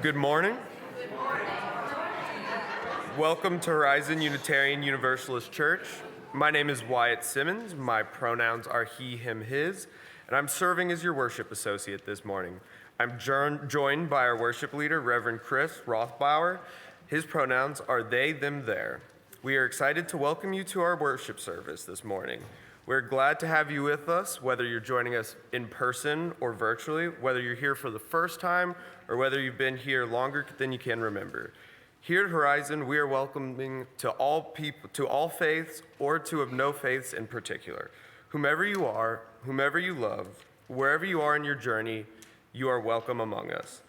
Good morning. Welcome to Horizon Unitarian Universalist Church. My name is Wyatt Simmons. My pronouns are he, him, his, and I'm serving as your worship associate this morning. I'm joined by our worship leader, Reverend Chris Rothbauer. His pronouns are they, them, their. We are excited to welcome you to our worship service this morning. We're glad to have you with us, whether you're joining us in person or virtually, whether you're here for the first time or whether you've been here longer than you can remember. Here at Horizon, we are welcoming to all people, to all faiths or to of no faiths in particular. Whomever you are, whomever you love, wherever you are in your journey, you are welcome among us.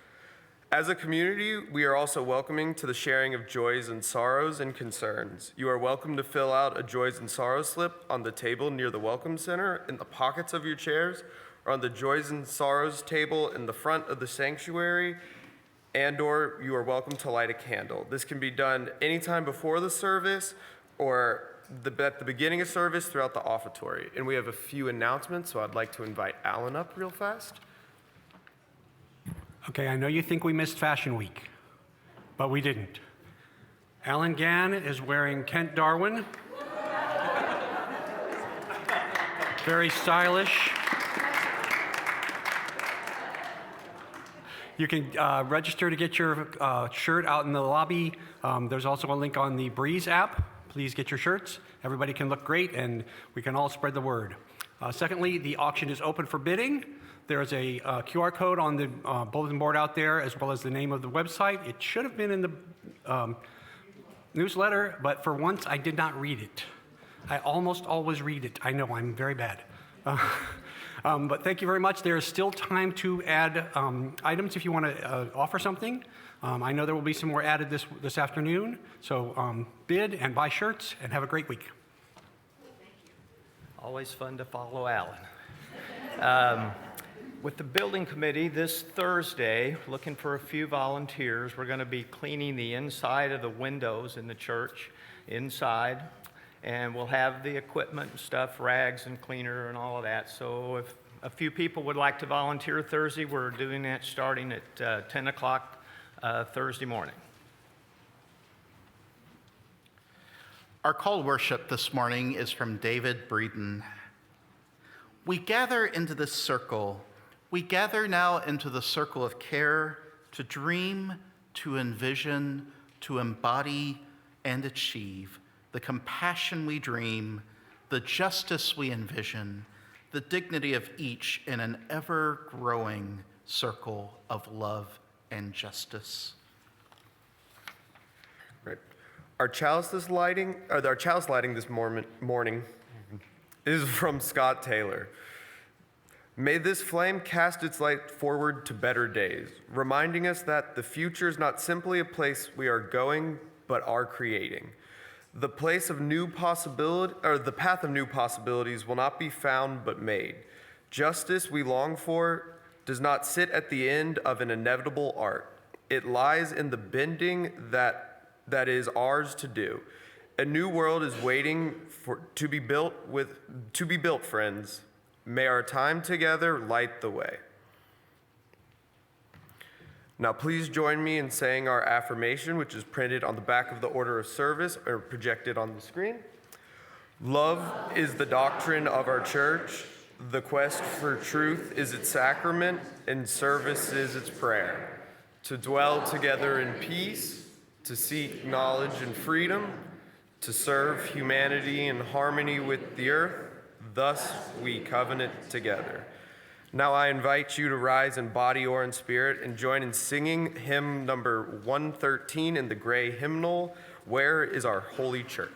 As a community, we are also welcoming to the sharing of joys and sorrows and concerns. You are welcome to fill out a joys and sorrows slip on the table near the Welcome Center, in the pockets of your chairs, or on the joys and sorrows table in the front of the sanctuary, and/or you are welcome to light a candle. This can be done anytime before the service or at the beginning of service throughout the offertory. And we have a few announcements, so I'd like to invite Alan up real fast. Okay, I know you think we missed Fashion Week, but we didn't. Alan Gann is wearing Kent Darwin. Very stylish. You can register to get your shirt out in the lobby. There's also a link on the Breeze app. Please get your shirts. Everybody can look great, and we can all spread the word. Secondly, the auction is open for bidding. There's a QR code on the bulletin board out there, as well as the name of the website. It should have been in the newsletter, but for once I did not read it. I almost always read it. I know, I'm very bad. But thank you very much. There is still time to add items if you want to offer something. I know there will be some more added this afternoon. So bid and buy shirts, and have a great week. Always fun to follow Alan. With the building committee this Thursday, looking for a few volunteers. We're going to be cleaning the inside of the windows in the church, inside, and we'll have the equipment and stuff, rags and cleaner and all of that. So if a few people would like to volunteer Thursday, we're doing that starting at 10 o'clock Thursday morning. Our call to worship this morning is from David Breeden. We gather into this circle. We gather now into the circle of care to dream, to envision, to embody and achieve the compassion we dream, the justice we envision, the dignity of each in an ever-growing circle of love and justice. Right. Our chalice lighting this morning is from Scott Taylor. May this flame cast its light forward to better days, reminding us that the future is not simply a place we are going, but are creating. The path of new possibilities will not be found but made. Justice we long for does not sit at the end of an inevitable arc. It lies in the bending that is ours to do. A new world is waiting to be built, friends. May our time together light the way. Now please join me in saying our affirmation, which is printed on the back of the order of service or projected on the screen. Love is the doctrine of our church. The quest for truth is its sacrament, and service is its prayer. To dwell together in peace, to seek knowledge and freedom, to serve humanity in harmony with the earth, thus we covenant together. Now I invite you to rise in body or in spirit and join in singing hymn number 113 in the gray hymnal, Where is Our Holy Church?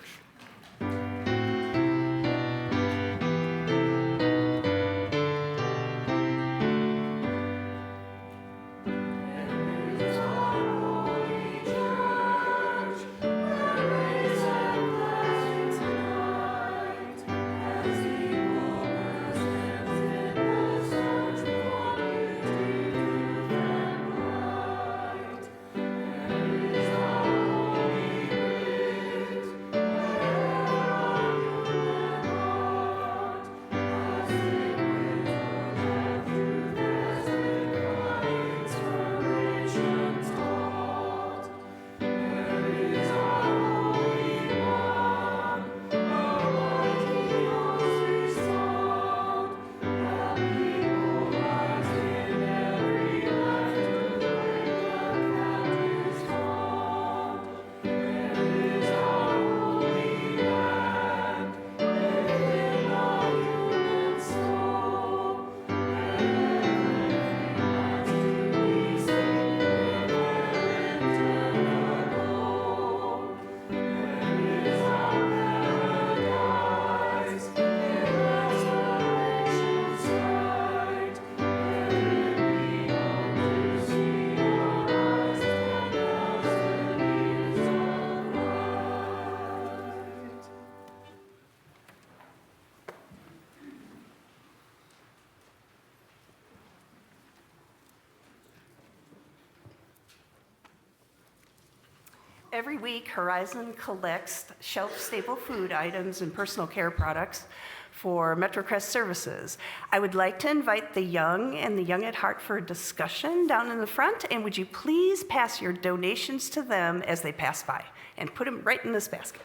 Every week, Horizon collects shelf-stable food items and personal care products for MetroCrest services. I would like to invite the young and the young at heart for a discussion down in the front, and would you please pass your donations to them as they pass by, and put them right in this basket.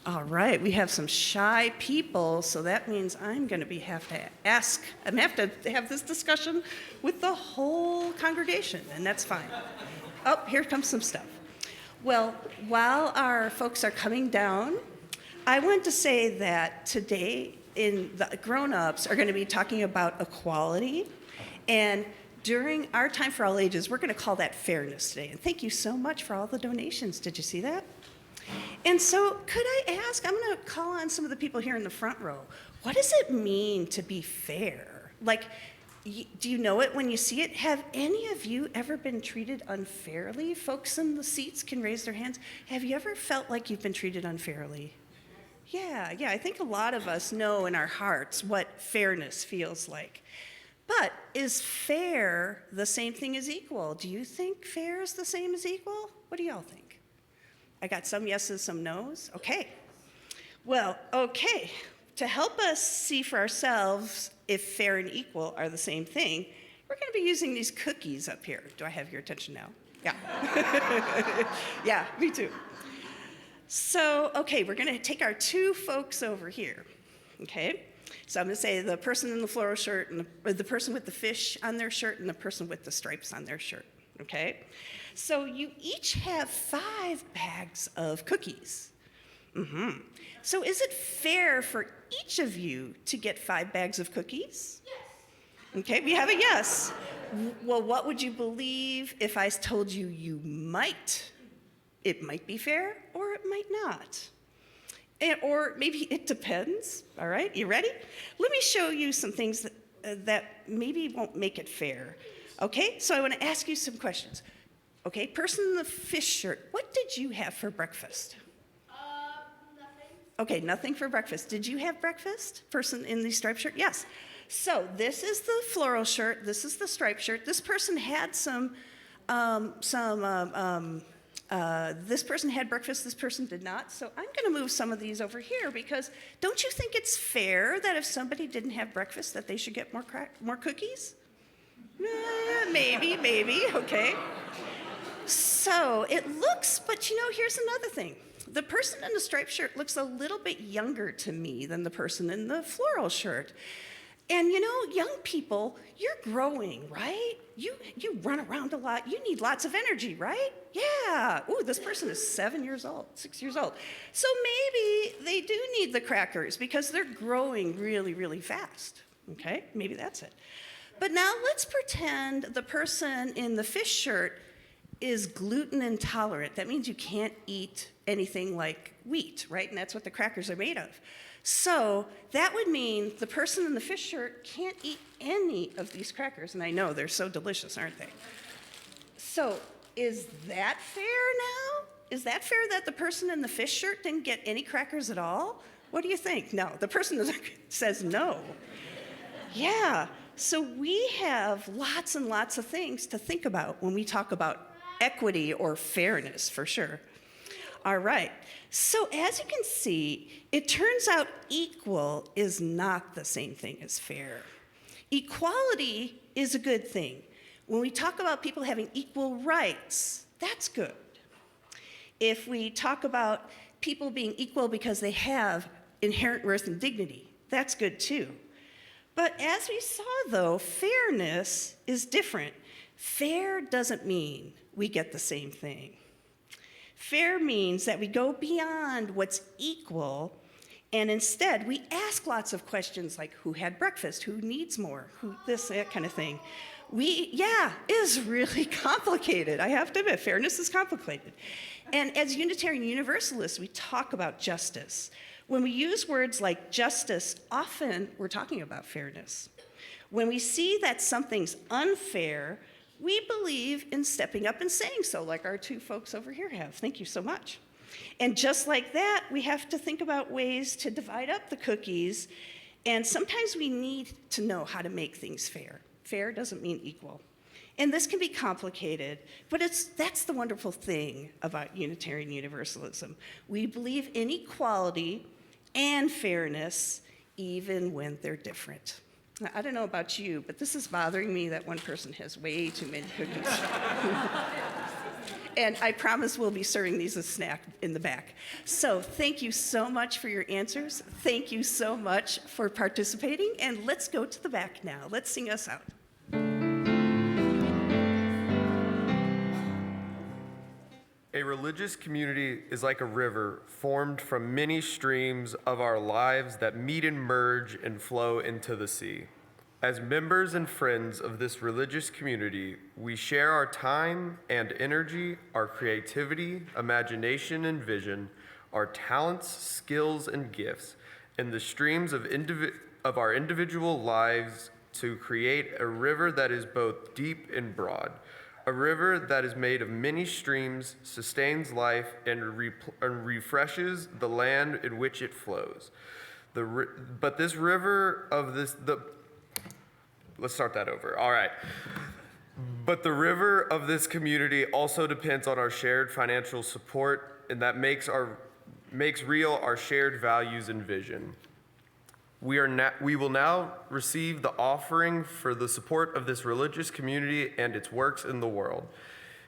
All right, we have some shy people, so that means I'm going to have to have this discussion with the whole congregation, and that's fine. Oh, here comes some stuff. Well, while our folks are coming down, I want to say that today the grown-ups are going to be talking about equality, and during our Time for All Ages, we're going to call that fairness today. And thank you so much for all the donations. Did you see that? And so could I ask, I'm going to call on some of the people here in the front row, what does it mean to be fair? Like, do you know it when you see it? Have any of you ever been treated unfairly? Folks in the seats can raise their hands. Have you ever felt like you've been treated unfairly? Yeah, I think a lot of us know in our hearts what fairness feels like. But is fair the same thing as equal? Do you think fair is the same as equal? What do y'all think? I got some yeses, some nos. Okay. Well, okay. To help us see for ourselves if fair and equal are the same thing, we're going to be using these cookies up here. Do I have your attention now? Yeah. Yeah, me too. So, okay, we're going to take our two folks over here. Okay? So I'm going to say the person in the floral shirt, and the person with the fish on their shirt, and the person with the stripes on their shirt. Okay? So you each have 5 bags of cookies. So is it fair for each of you to get 5 bags of cookies? Yes. Okay, we have a yes. Well, what would you believe if I told you it might be fair or it might not? Or maybe it depends. All right, you ready? Let me show you some things that maybe won't make it fair. Okay, so I want to ask you some questions. Okay, person in the fish shirt, what did you have for breakfast? Nothing. Okay, nothing for breakfast. Did you have breakfast? Person in the striped shirt? Yes. So this is the floral shirt. This is the striped shirt. This person had this person had breakfast. This person did not. So I'm going to move some of these over here because don't you think it's fair that if somebody didn't have breakfast that they should get more cookies? Maybe, okay. So it looks, but here's another thing. The person in the striped shirt looks a little bit younger to me than the person in the floral shirt. And young people, you're growing, right? You run around a lot. You need lots of energy, right? Yeah. Ooh, this person is 6 years old. So maybe they do need the crackers because they're growing really, really fast. Okay, maybe that's it. But now let's pretend the person in the fish shirt is gluten intolerant. That means you can't eat anything like wheat, right? And that's what the crackers are made of. So that would mean the person in the fish shirt can't eat any of these crackers. And I know they're so delicious, aren't they? So is that fair now? Is that fair that the person in the fish shirt didn't get any crackers at all? What do you think? No, the person says no. Yeah, so we have lots and lots of things to think about when we talk about equity or fairness, for sure. All right, so as you can see, it turns out equal is not the same thing as fair. Equality is a good thing. When we talk about people having equal rights, that's good. If we talk about people being equal because they have inherent worth and dignity, that's good too. But as we saw, though, fairness is different. Fair doesn't mean we get the same thing. Fair means that we go beyond what's equal, and instead we ask lots of questions like who had breakfast, who needs more, that kind of thing. It is really complicated. I have to admit, fairness is complicated. And as Unitarian Universalists, we talk about justice. When we use words like justice, often we're talking about fairness. When we see that something's unfair, we believe in stepping up and saying so, like our two folks over here have. Thank you so much. And just like that, we have to think about ways to divide up the cookies, and sometimes we need to know how to make things fair. Fair doesn't mean equal. And this can be complicated, but that's the wonderful thing about Unitarian Universalism. We believe in equality and fairness, even when they're different. Now, I don't know about you, but this is bothering me that one person has way too many cookies. And I promise we'll be serving these as a snack in the back. So thank you so much for your answers. Thank you so much for participating. And let's go to the back now. Let's sing us out. A religious community is like a river formed from many streams of our lives that meet and merge and flow into the sea. As members and friends of this religious community, we share our time and energy, our creativity, imagination, and vision, our talents, skills, and gifts, in the streams of our individual lives to create a river that is both deep and broad. A river that is made of many streams, sustains life, and refreshes the land in which it flows. Let's start that over. All right. But the river of this community also depends on our shared financial support, and that makes real our shared values and vision. We will now receive the offering for the support of this religious community and its works in the world.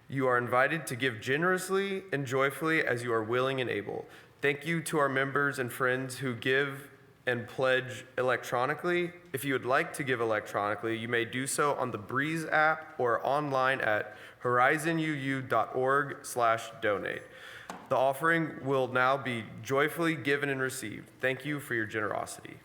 You are invited to give generously and joyfully as you are willing and able. Thank you to our members and friends who give and pledge electronically. If you would like to give electronically, you may do so on the Breeze app or online at horizonuu.org/donate. The offering will now be joyfully given and received. Thank you for your generosity.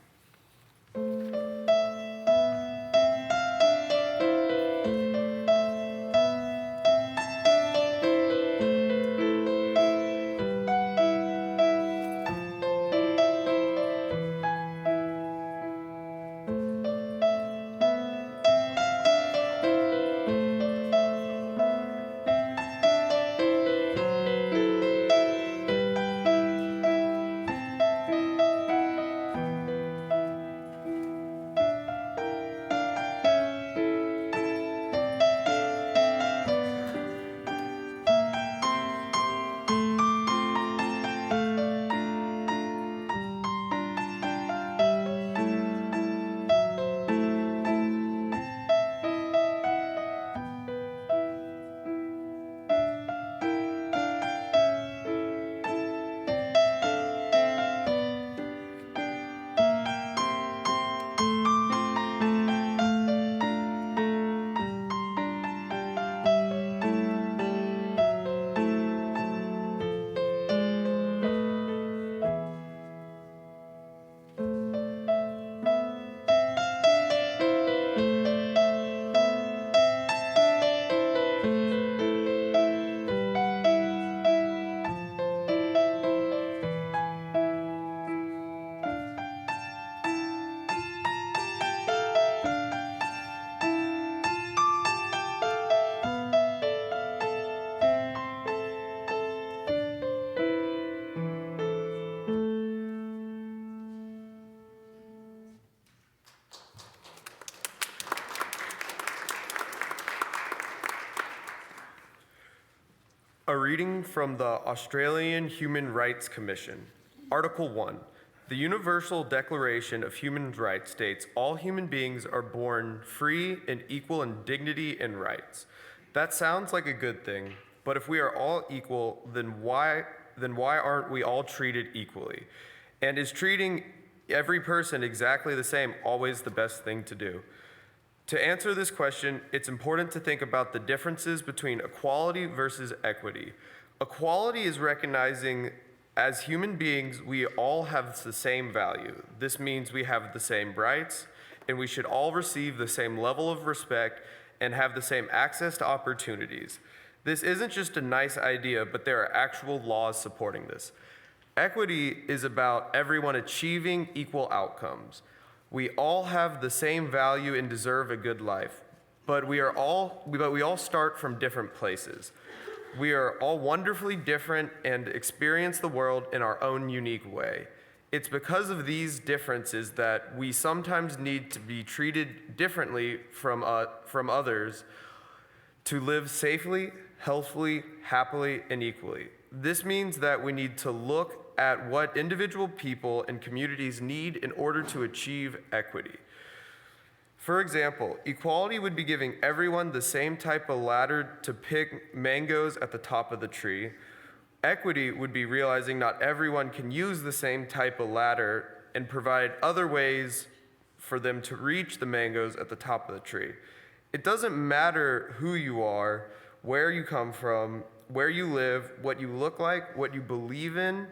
A reading from the Australian Human Rights Commission. Article 1. The Universal Declaration of Human Rights states all human beings are born free and equal in dignity and rights. That sounds like a good thing, but if we are all equal, then why aren't we all treated equally? And is treating every person exactly the same always the best thing to do? To answer this question, it's important to think about the differences between equality versus equity. Equality is recognizing as human beings, we all have the same value. This means we have the same rights, and we should all receive the same level of respect and have the same access to opportunities. This isn't just a nice idea, but there are actual laws supporting this. Equity is about everyone achieving equal outcomes. We all have the same value and deserve a good life, but we all start from different places. We are all wonderfully different and experience the world in our own unique way. It's because of these differences that we sometimes need to be treated differently from others to live safely, healthfully, happily, and equally. This means that we need to look at what individual people and communities need in order to achieve equity. For example, equality would be giving everyone the same type of ladder to pick mangoes at the top of the tree. Equity would be realizing not everyone can use the same type of ladder and provide other ways for them to reach the mangoes at the top of the tree. It doesn't matter who you are, where you come from, where you live, what you look like, what you believe in.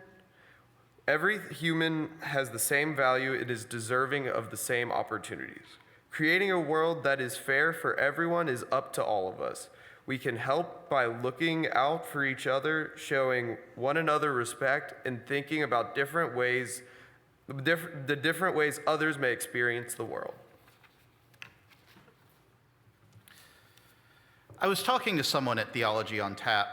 Every human has the same value. It is deserving of the same opportunities. Creating a world that is fair for everyone is up to all of us. We can help by looking out for each other, showing one another respect, and thinking about different ways, the different ways others may experience the world. I was talking to someone at Theology on Tap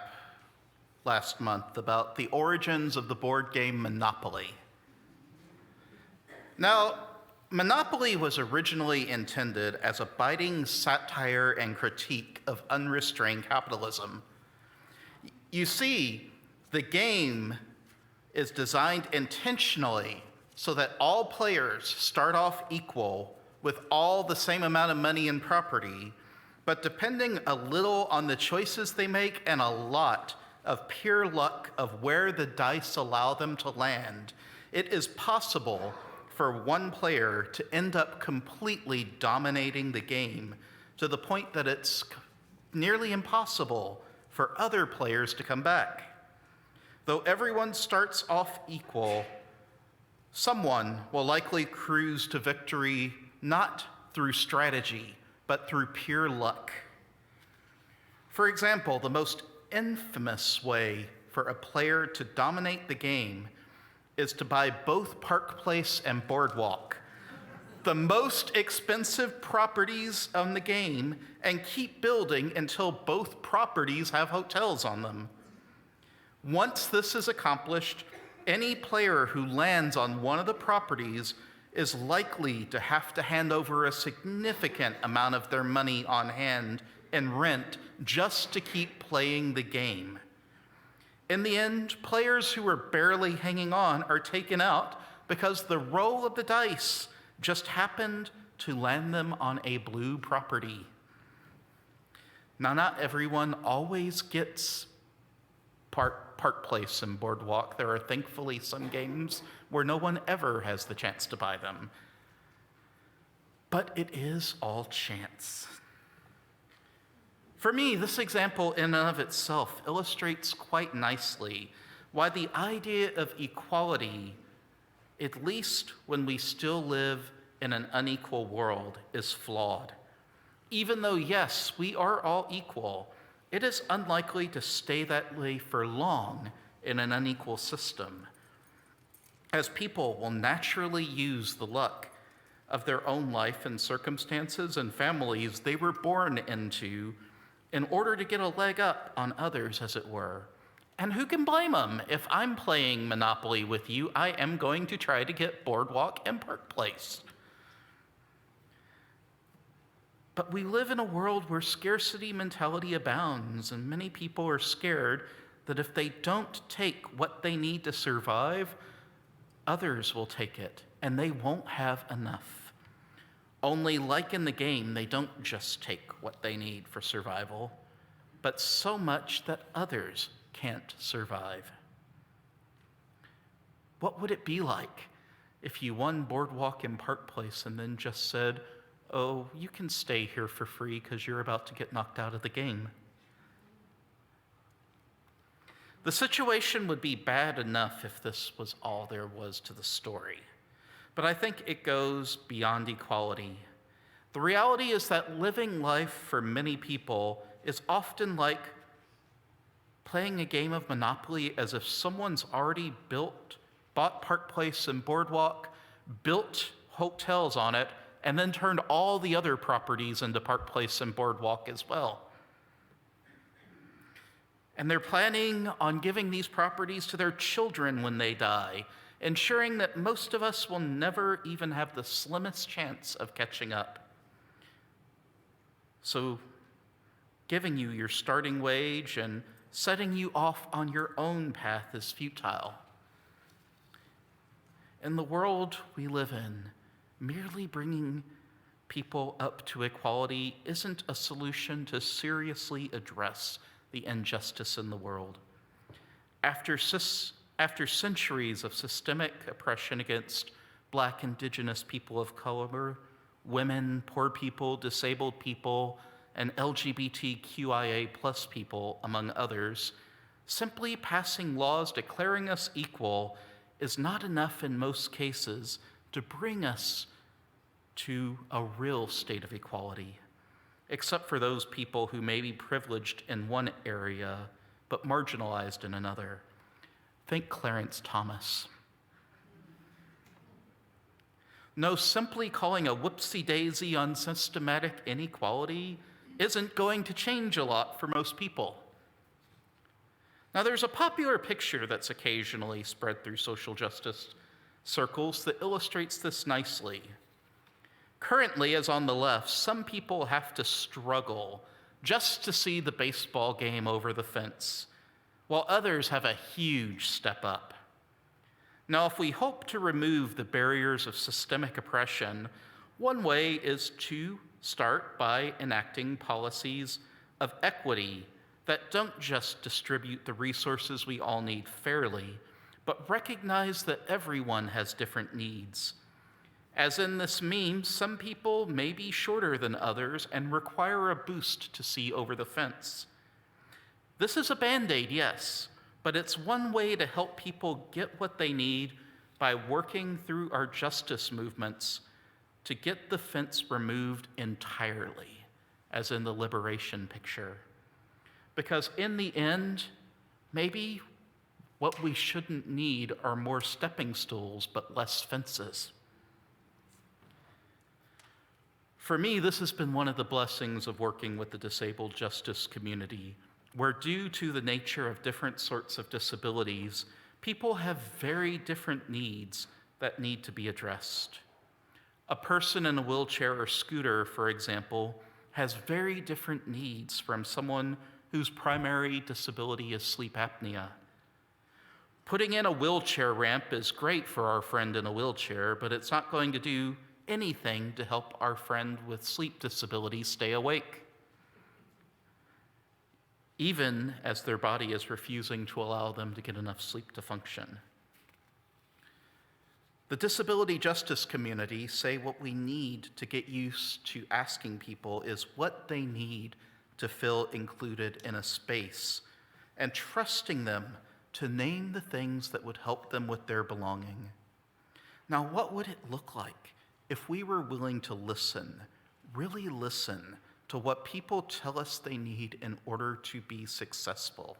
last month about the origins of the board game Monopoly. Now, Monopoly was originally intended as a biting satire and critique of unrestrained capitalism. You see, the game is designed intentionally so that all players start off equal with all the same amount of money and property, but depending a little on the choices they make and a lot of pure luck of where the dice allow them to land, it is possible for one player to end up completely dominating the game to the point that it's nearly impossible for other players to come back. Though everyone starts off equal, someone will likely cruise to victory not through strategy, but through pure luck. For example, the most infamous way for a player to dominate the game is to buy both Park Place and Boardwalk, the most expensive properties on the game, and keep building until both properties have hotels on them. Once this is accomplished, any player who lands on one of the properties is likely to have to hand over a significant amount of their money on hand in rent just to keep playing the game. In the end, players who are barely hanging on are taken out because the roll of the dice just happened to land them on a blue property. Now, not everyone always gets Park Place and Boardwalk. There are thankfully some games where no one ever has the chance to buy them. But it is all chance. For me, this example in and of itself illustrates quite nicely why the idea of equality, at least when we still live in an unequal world, is flawed. Even though, yes, we are all equal, it is unlikely to stay that way for long in an unequal system, as people will naturally use the luck of their own life and circumstances and families they were born into in order to get a leg up on others, as it were. And who can blame them? If I'm playing Monopoly with you, I am going to try to get Boardwalk and Park Place. But we live in a world where scarcity mentality abounds, and many people are scared that if they don't take what they need to survive, others will take it, and they won't have enough. Only, like in the game, they don't just take what they need for survival, but so much that others can't survive. What would it be like if you won Boardwalk and Park Place and then just said, "Oh, you can stay here for free because you're about to get knocked out of the game"? The situation would be bad enough if this was all there was to the story. But I think it goes beyond equality. The reality is that living life for many people is often like playing a game of Monopoly as if someone's already bought Park Place and Boardwalk, built hotels on it, and then turned all the other properties into Park Place and Boardwalk as well. And they're planning on giving these properties to their children when they die. ensuring that most of us will never even have the slimmest chance of catching up. So, giving you your starting wage and setting you off on your own path is futile. In the world we live in, merely bringing people up to equality isn't a solution to seriously address the injustice in the world. After centuries of systemic oppression against Black, Indigenous people of color, women, poor people, disabled people, and LGBTQIA+ people, among others, simply passing laws declaring us equal is not enough in most cases to bring us to a real state of equality, except for those people who may be privileged in one area but marginalized in another. Think Clarence Thomas. No, simply calling a whoopsie-daisy on systematic inequality isn't going to change a lot for most people. Now, there's a popular picture that's occasionally spread through social justice circles that illustrates this nicely. Currently, as on the left, some people have to struggle just to see the baseball game over the fence, while others have a huge step up. Now, if we hope to remove the barriers of systemic oppression, one way is to start by enacting policies of equity that don't just distribute the resources we all need fairly, but recognize that everyone has different needs. As in this meme, some people may be shorter than others and require a boost to see over the fence. This is a Band-Aid, yes, but it's one way to help people get what they need by working through our justice movements to get the fence removed entirely, as in the liberation picture. Because in the end, maybe what we shouldn't need are more stepping stools, but less fences. For me, this has been one of the blessings of working with the disabled justice community, where due to the nature of different sorts of disabilities, people have very different needs that need to be addressed. A person in a wheelchair or scooter, for example, has very different needs from someone whose primary disability is sleep apnea. Putting in a wheelchair ramp is great for our friend in a wheelchair, but it's not going to do anything to help our friend with sleep disability stay awake, even as their body is refusing to allow them to get enough sleep to function. The disability justice community say what we need to get used to asking people is what they need to feel included in a space, and trusting them to name the things that would help them with their belonging. Now, what would it look like if we were willing to listen, really listen to what people tell us they need in order to be successful?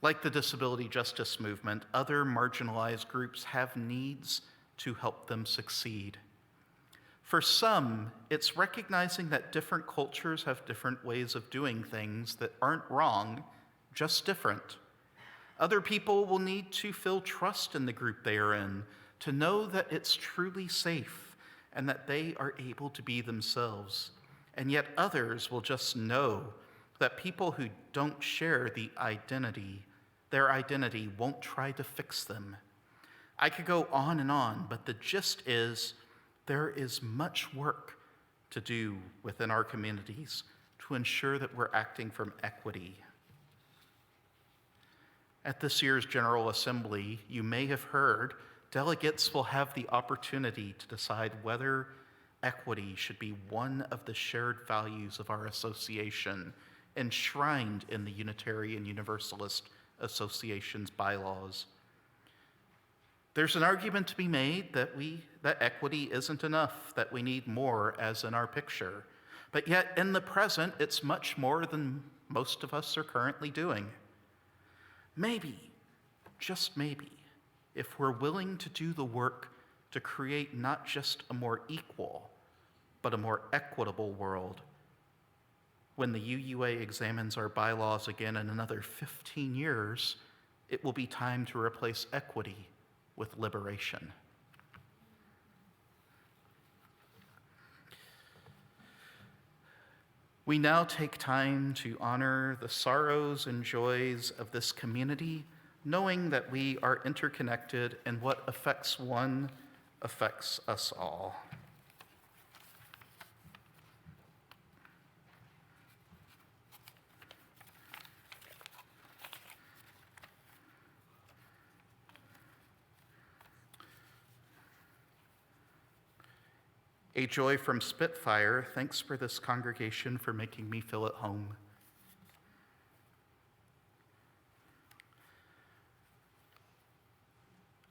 Like the disability justice movement, other marginalized groups have needs to help them succeed. For some, it's recognizing that different cultures have different ways of doing things that aren't wrong, just different. Other people will need to feel trust in the group they are in, to know that it's truly safe and that they are able to be themselves. And yet others will just know that people who don't share their identity won't try to fix them. I could go on and on, but the gist is there is much work to do within our communities to ensure that we're acting from equity. At this year's General Assembly, you may have heard, delegates will have the opportunity to decide whether equity should be one of the shared values of our association, enshrined in the Unitarian Universalist Association's bylaws. There's an argument to be made that equity isn't enough, that we need more, as in our picture. But yet, in the present, it's much more than most of us are currently doing. Maybe, just maybe, if we're willing to do the work to create not just a more equal, but a more equitable world, when the UUA examines our bylaws again in another 15 years, It will be time to replace equity with liberation. We now take time to honor the sorrows and joys of this community, knowing that we are interconnected and what affects one affects us all. A joy from Spitfire, thanks for this congregation for making me feel at home.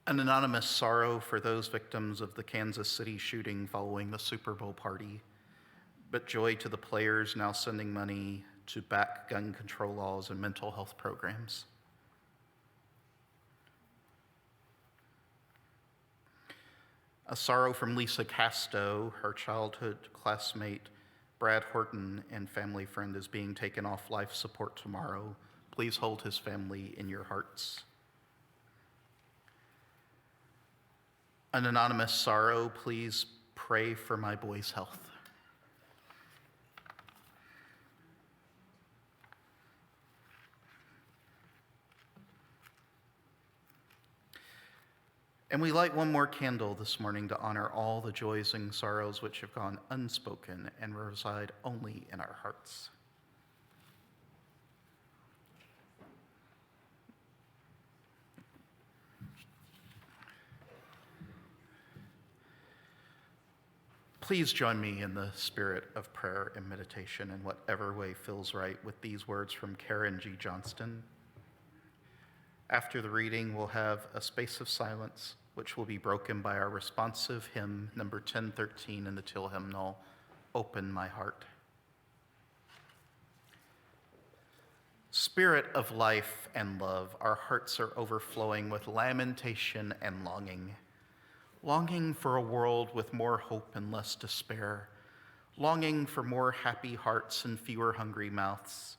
An anonymous sorrow for those victims of the Kansas City shooting following the Super Bowl party, but joy to the players now sending money to back gun control laws and mental health programs. A sorrow from Lisa Casto, her childhood classmate, Brad Horton, and family friend is being taken off life support tomorrow. Please hold his family in your hearts. An anonymous sorrow, please pray for my boy's health. And we light one more candle this morning to honor all the joys and sorrows which have gone unspoken and reside only in our hearts. Please join me in the spirit of prayer and meditation in whatever way feels right with these words from Karen G. Johnston. After the reading, we'll have a space of silence, which will be broken by our responsive hymn, number 1013 in the Till hymnal, Open My Heart. Spirit of life and love, our hearts are overflowing with lamentation and longing. Longing for a world with more hope and less despair. Longing for more happy hearts and fewer hungry mouths.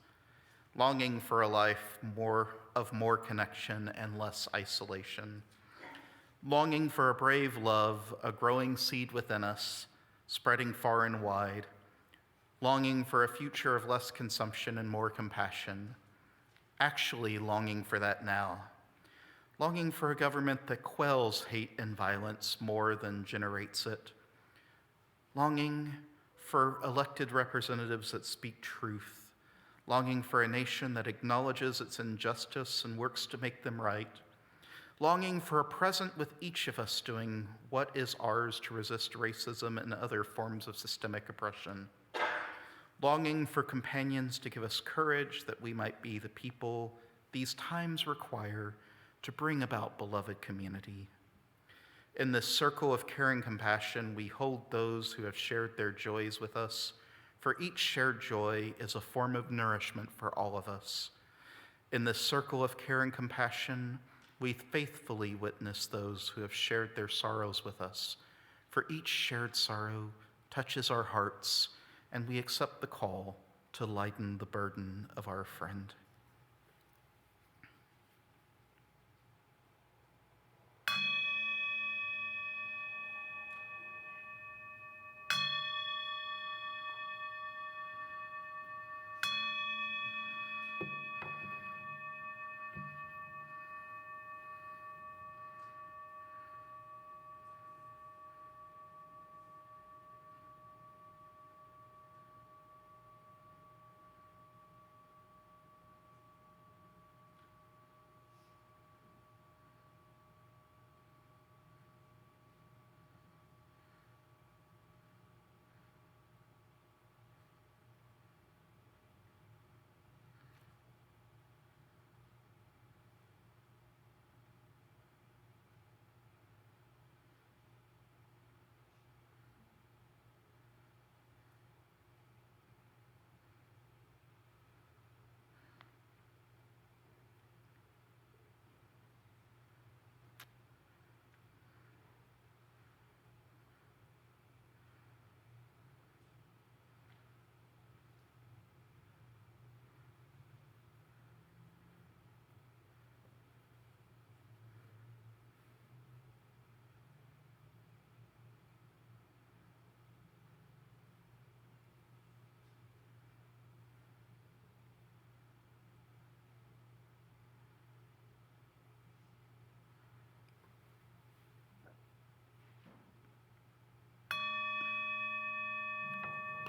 Longing for a life of more connection and less isolation. Longing for a brave love, a growing seed within us, spreading far and wide. Longing for a future of less consumption and more compassion. Actually longing for that now. Longing for a government that quells hate and violence more than generates it. Longing for elected representatives that speak truth. Longing for a nation that acknowledges its injustice and works to make them right. Longing for a present with each of us doing what is ours to resist racism and other forms of systemic oppression. Longing for companions to give us courage that we might be the people these times require to bring about beloved community. In this circle of caring compassion, we hold those who have shared their joys with us, for each shared joy is a form of nourishment for all of us. In this circle of caring compassion, we faithfully witness those who have shared their sorrows with us, for each shared sorrow touches our hearts, and we accept the call to lighten the burden of our friend.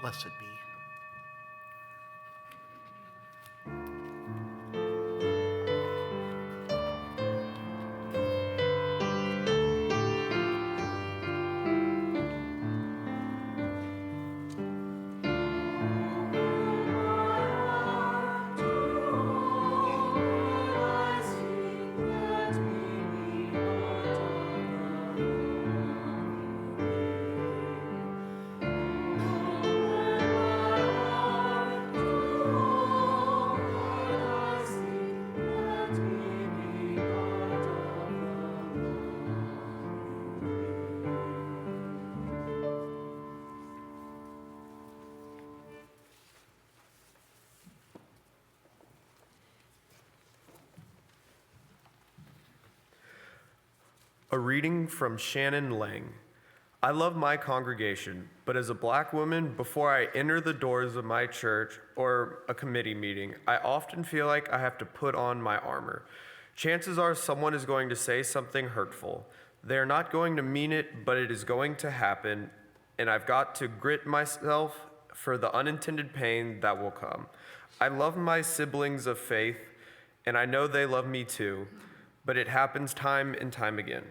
Blessed be. A reading from Shannon Lang. I love my congregation, but as a black woman, before I enter the doors of my church or a committee meeting, I often feel like I have to put on my armor. Chances are someone is going to say something hurtful. They're not going to mean it, but it is going to happen, and I've got to grit myself for the unintended pain that will come. I love my siblings of faith, and I know they love me too, but it happens time and time again.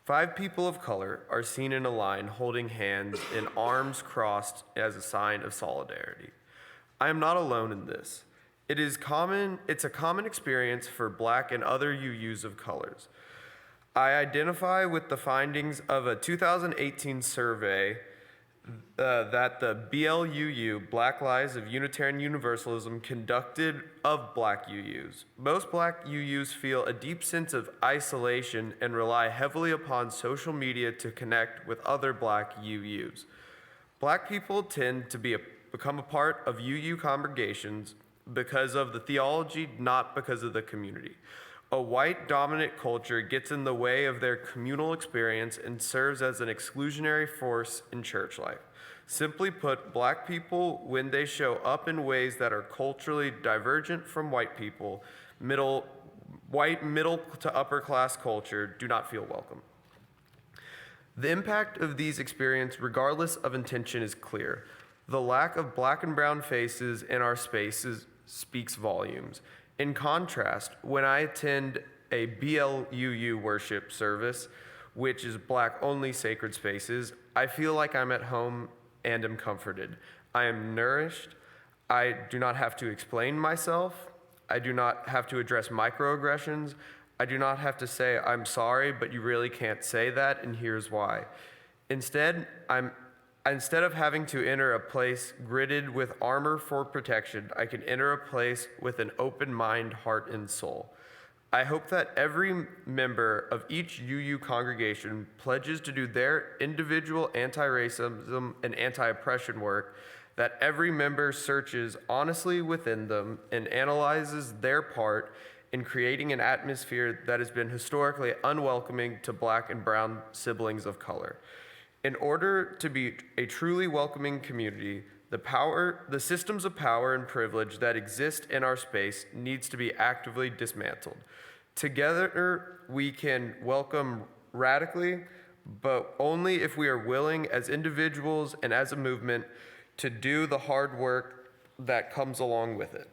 5 people of color are seen in a line holding hands and arms crossed as a sign of solidarity. I am not alone in this. It's a common experience for black and other UUs of colors. I identify with the findings of a 2018 survey that the BLUU, Black Lives of Unitarian Universalism, conducted of black UUs. Most black UUs feel a deep sense of isolation and rely heavily upon social media to connect with other black UUs. Black people tend to become a part of UU congregations because of the theology, not because of the community. A white dominant culture gets in the way of their communal experience and serves as an exclusionary force in church life. Simply put, black people, when they show up in ways that are culturally divergent from white people, white middle to upper class culture, do not feel welcome. The impact of these experiences, regardless of intention, is clear. The lack of black and brown faces in our spaces speaks volumes. In contrast, when I attend a BLUU worship service, which is black-only sacred spaces, I feel like I'm at home and am comforted. I am nourished. I do not have to explain myself. I do not have to address microaggressions. I do not have to say, I'm sorry, but you really can't say that, and here's why. Instead of having to enter a place gridded with armor for protection, I can enter a place with an open mind, heart, and soul. I hope that every member of each UU congregation pledges to do their individual anti-racism and anti-oppression work, that every member searches honestly within them and analyzes their part in creating an atmosphere that has been historically unwelcoming to black and brown siblings of color. In order to be a truly welcoming community, the systems of power and privilege that exist in our space needs to be actively dismantled. Together, we can welcome radically, but only if we are willing as individuals and as a movement to do the hard work that comes along with it.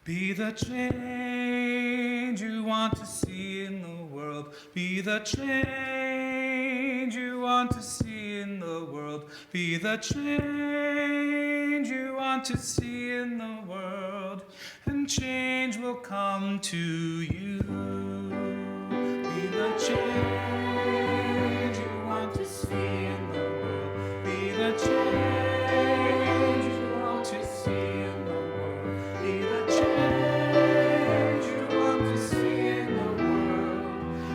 Be the change you want to see in the world. Be the change you want to see in the world. Be the change you want to see in the world. And change will come to you. Be the change you want to see in the world. Be the change you want to see in the world. Be the change you want to see in the world,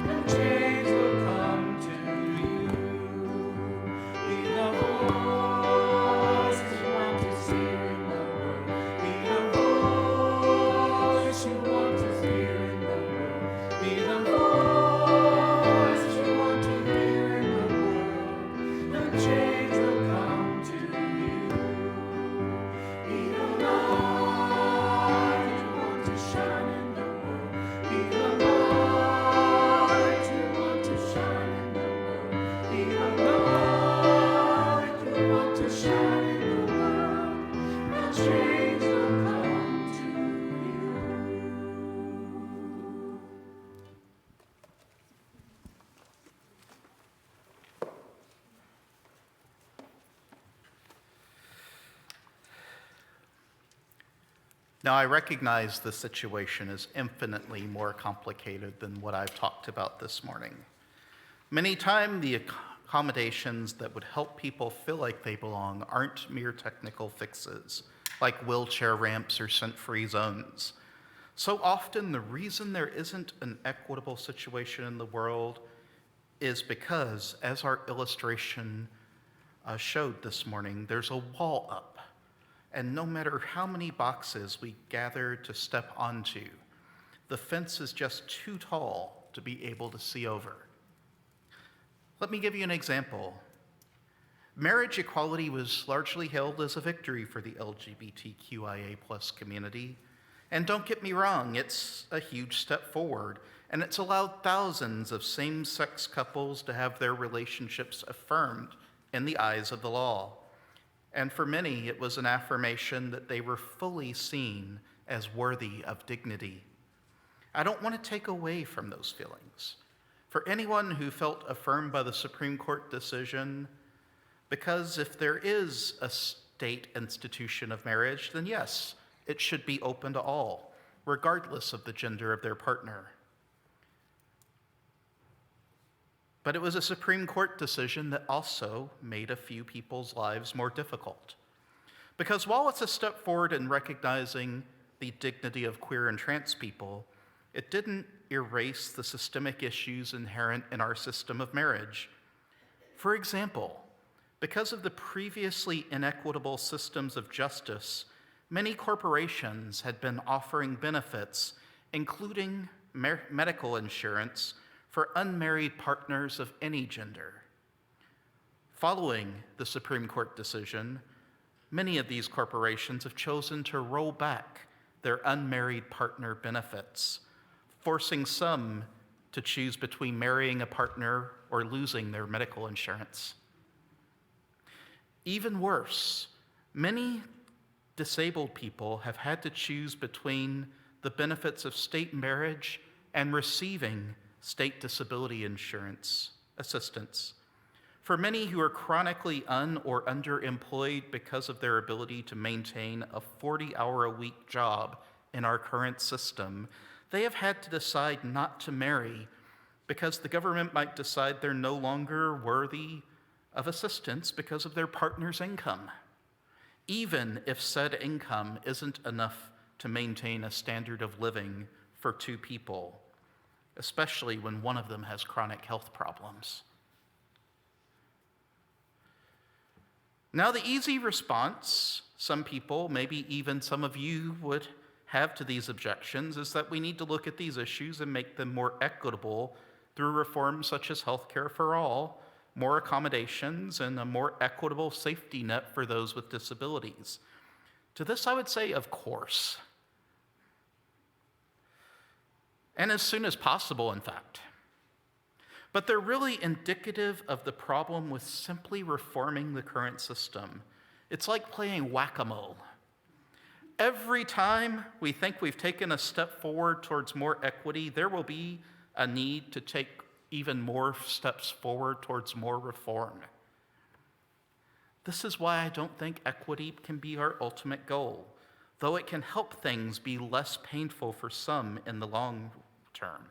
and change will come to you. Be the voice you want to see in the world. Be the voice you want to hear in the world. Be the Now, I recognize the situation is infinitely more complicated than what I've talked about this morning. Many times, the accommodations that would help people feel like they belong aren't mere technical fixes, like wheelchair ramps or scent-free zones. So often, the reason there isn't an equitable situation in the world is because, as our illustration showed this morning, there's a wall up. And no matter how many boxes we gather to step onto, the fence is just too tall to be able to see over. Let me give you an example. Marriage equality was largely hailed as a victory for the LGBTQIA+ community. And don't get me wrong, it's a huge step forward, and it's allowed thousands of same-sex couples to have their relationships affirmed in the eyes of the law. And for many, it was an affirmation that they were fully seen as worthy of dignity. I don't want to take away from those feelings. For anyone who felt affirmed by the Supreme Court decision, because if there is a state institution of marriage, then yes, it should be open to all, regardless of the gender of their partner. But it was a Supreme Court decision that also made a few people's lives more difficult. Because while it's a step forward in recognizing the dignity of queer and trans people, it didn't erase the systemic issues inherent in our system of marriage. For example, because of the previously inequitable systems of justice, many corporations had been offering benefits, including medical insurance, for unmarried partners of any gender. Following the Supreme Court decision, many of these corporations have chosen to roll back their unmarried partner benefits, forcing some to choose between marrying a partner or losing their medical insurance. Even worse, many disabled people have had to choose between the benefits of state marriage and receiving state disability insurance assistance. For many who are chronically or underemployed because of their ability to maintain a 40-hour-a-week job in our current system, they have had to decide not to marry because the government might decide they're no longer worthy of assistance because of their partner's income, even if said income isn't enough to maintain a standard of living for two people, especially when one of them has chronic health problems. Now, the easy response, some people, maybe even some of you would have to these objections, is that we need to look at these issues and make them more equitable through reforms such as health care for all, more accommodations, and a more equitable safety net for those with disabilities. To this, I would say, of course. And as soon as possible, in fact. But they're really indicative of the problem with simply reforming the current system. It's like playing whack-a-mole. Every time we think we've taken a step forward towards more equity, there will be a need to take even more steps forward towards more reform. This is why I don't think equity can be our ultimate goal, though it can help things be less painful for some in the long term.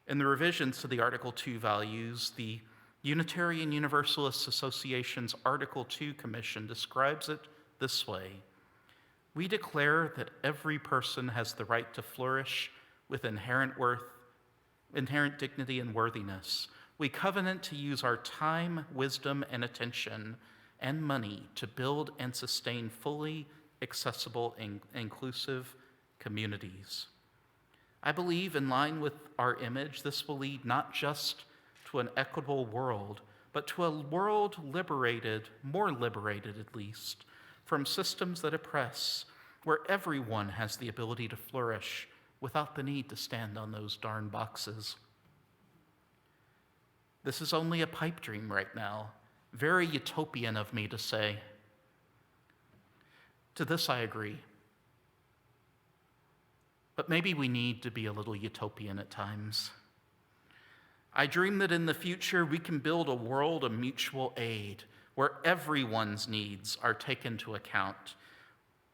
In the revisions to the Article 2 values, the Unitarian Universalist Association's Article 2 Commission describes it this way: we declare that every person has the right to flourish with inherent dignity and worthiness. We covenant to use our time, wisdom, and attention and money to build and sustain fully accessible and inclusive communities. I believe, in line with our image, this will lead not just to an equitable world, but to a world liberated, more liberated at least, from systems that oppress, where everyone has the ability to flourish without the need to stand on those darn boxes. This is only a pipe dream right now, very utopian of me to say. To this I agree. But maybe we need to be a little utopian at times. I dream that in the future we can build a world of mutual aid where everyone's needs are taken into account,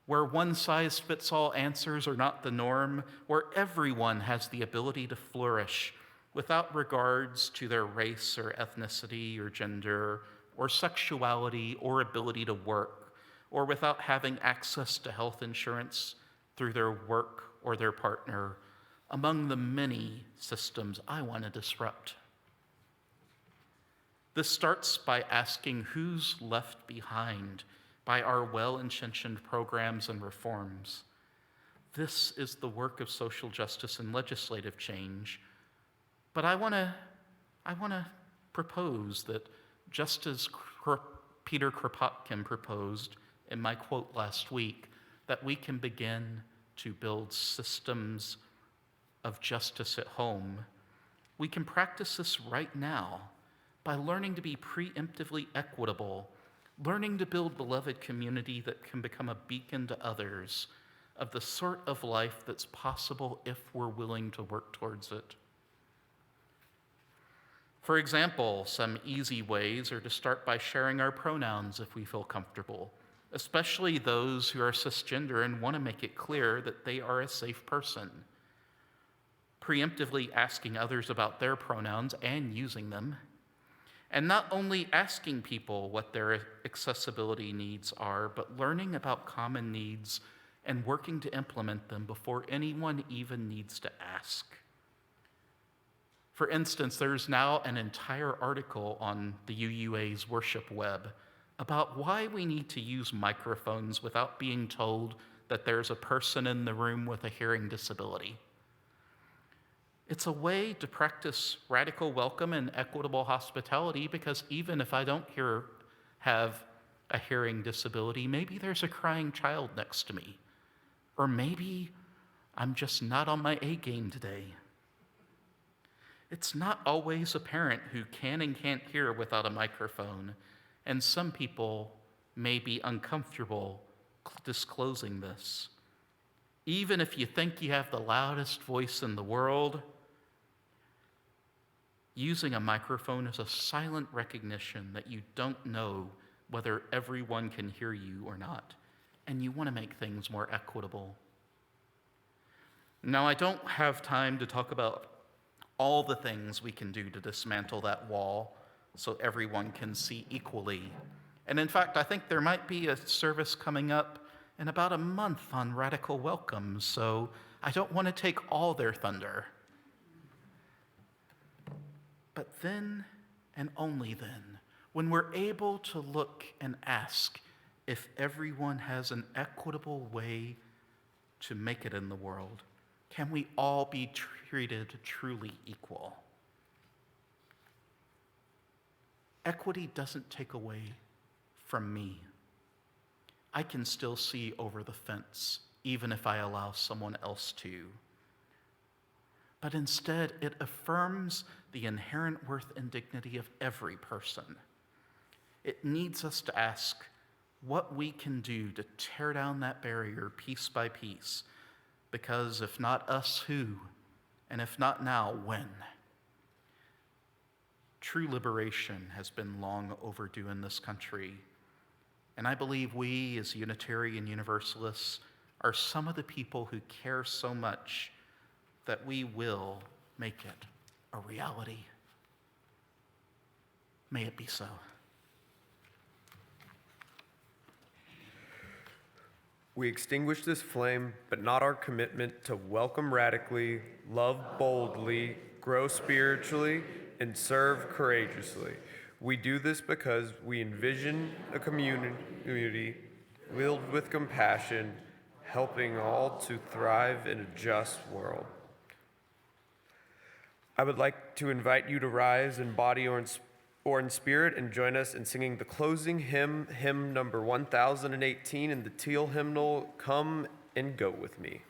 where one-size-fits-all answers are not the norm, where everyone has the ability to flourish without regards to their race or ethnicity or gender or sexuality or ability to work, or without having access to health insurance through their work or their partner, among the many systems I want to disrupt. This starts by asking who's left behind by our well-intentioned programs and reforms. This is the work of social justice and legislative change, but I want to propose that just as Peter Kropotkin proposed in my quote last week, that we can begin to build systems of justice at home, we can practice this right now by learning to be preemptively equitable, learning to build beloved community that can become a beacon to others of the sort of life that's possible if we're willing to work towards it. For example, some easy ways are to start by sharing our pronouns if we feel comfortable, especially those who are cisgender and want to make it clear that they are a safe person. Preemptively asking others about their pronouns and using them, and not only asking people what their accessibility needs are, but learning about common needs and working to implement them before anyone even needs to ask. For instance, there's now an entire article on the UUA's worship web about why we need to use microphones without being told that there's a person in the room with a hearing disability. It's a way to practice radical welcome and equitable hospitality, because even if I don't have a hearing disability, maybe there's a crying child next to me. Or maybe I'm just not on my A game today. It's not always a parent who can and can't hear without a microphone, and some people may be uncomfortable disclosing this. Even if you think you have the loudest voice in the world, using a microphone is a silent recognition that you don't know whether everyone can hear you or not, and you want to make things more equitable. Now, I don't have time to talk about all the things we can do to dismantle that wall so everyone can see equally. And in fact, I think there might be a service coming up in about a month on radical welcome, so I don't want to take all their thunder. But then, and only then, when we're able to look and ask if everyone has an equitable way to make it in the world, can we all be treated truly equal? Equity doesn't take away from me. I can still see over the fence, even if I allow someone else to. But instead, it affirms the inherent worth and dignity of every person. It needs us to ask what we can do to tear down that barrier piece by piece, because if not us, who? And if not now, when? True liberation has been long overdue in this country, and I believe we, as Unitarian Universalists, are some of the people who care so much that we will make it a reality. May it be so. We extinguish this flame, but not our commitment to welcome radically, love boldly, grow spiritually, and serve courageously. We do this because we envision a community filled with compassion, helping all to thrive in a just world. I would like to invite you to rise in body or in spirit and join us in singing the closing hymn, hymn number 1018 in the Teal hymnal, Come and Go With Me.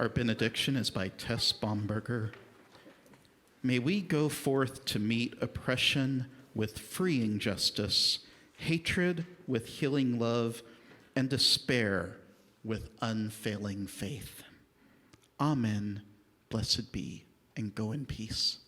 Our benediction is by Tess Bomberger. May we go forth to meet oppression with freeing justice, hatred with healing love, and despair with unfailing faith. Amen. Blessed be, and go in peace.